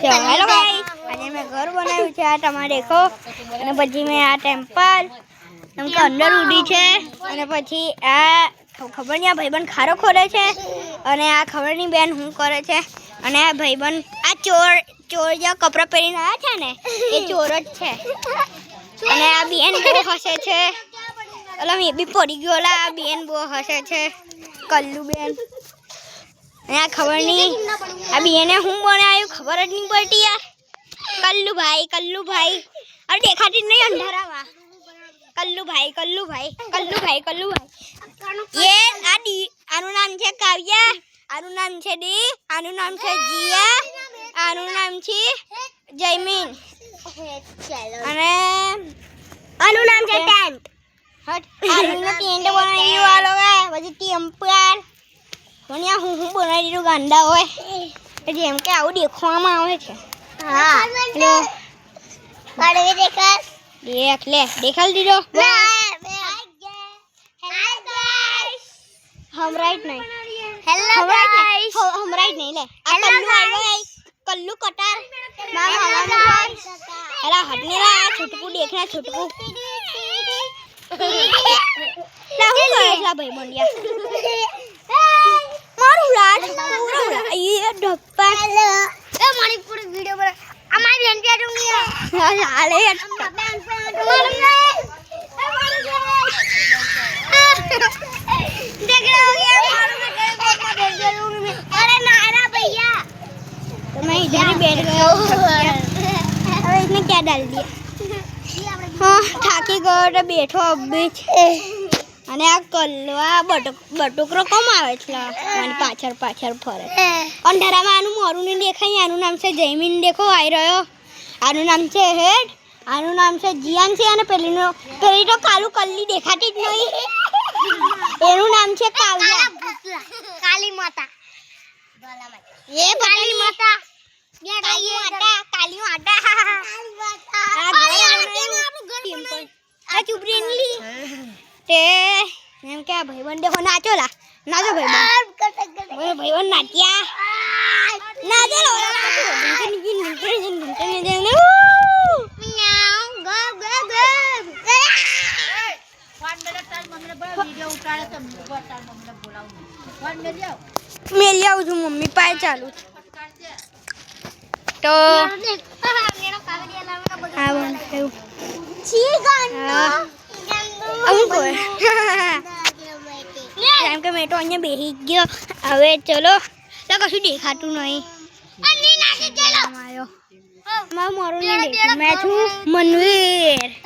hello guys, आज मैं घर बनाव्યું છે આ તમારે દેખો અને પછી મેં આ ટેમ્પલ નમકે અંદર ઉડી છે અને પછી આ ખબર નહીં આ ભાઈબંધ ખારો ખોલે છે અને આ ખબર નહીં બેન શું કરે છે અને આ ભાઈબંધ આ ચોર જે કપડા પહેરીને આવ્યા છે ને એ ચોર જ છે અને આ બેન બહુ હસે છે એટલે મેં બી પડી ગયો લા આ બેન બહુ હસે છે કલ્લુ બેન અને આ ખબર નહીં આ બેને હું બનાવ્યું ખબર જ નહીં પડતી યાર कल्लू भाई अरे देखाती नहीं अंधारावा कल्लू भाई ये आदि आनु नाम છે કાવ્યા આનું નામ છે ડી આનું નામ છે જીયા આનું નામ છે જયમીન અને આનું નામ છે ટેન્ટ હટ આનું ટેન્ટ બનાવ્યું આ લોકો પછી ટેમ્પલ મને હું બનાવી દીધું ગાંડા હોય જેમ કે આવું દેખવામાં આવે છે हाँ लो कड़वे देखा देख ले देखल दीदो हम राइट नहीं हेलो गाइस हम राइट नहीं ले कल्लू कटार अरे हटने ला छोटकू देखना छोटकू लाहू करेला भाई बंडिया मारू लाड पूरा ये डब्बा हेलो ए मारी पूरी वीडियो पर हमारी बहन पे दूंगी साले देख रहे हो ये अरे नारा भैया तो मैं इधर ही बैठ गया अरे इसने क्या डाल दिया हाँ થાકી ગયો તો બેઠો અબી અને આ કલ્લવા બટુકરો કોમ આવે છે અને પાછળ ફરે અંધારામાં આનું મોરું નહીં દેખાય આનું નામ છે જયમીન દેખો આવી રહ્યો આનું નામ છે હેડ આનું નામ છે જીયાન છે અને પેલી તો કાલુ કલ્લી દેખાતી જ નહીં એનું નામ છે કાવ્યા કાલી માતા એ કાલી માતા કાલી માતા આ ચુપરીનલી તે એમ કે ભાઈબંધ દેખો નાચો ભાઈબંધ નાચ્યા નાચો મેં લઈ આવું છું મમ્મી પાસે ચાલુ તો એમ કે મેં તો અહીંયા બેસી ગયો હવે ચલો તો કશું દેખાતું નહીં મારું નહીં દેખાતું મેં છું મનવીર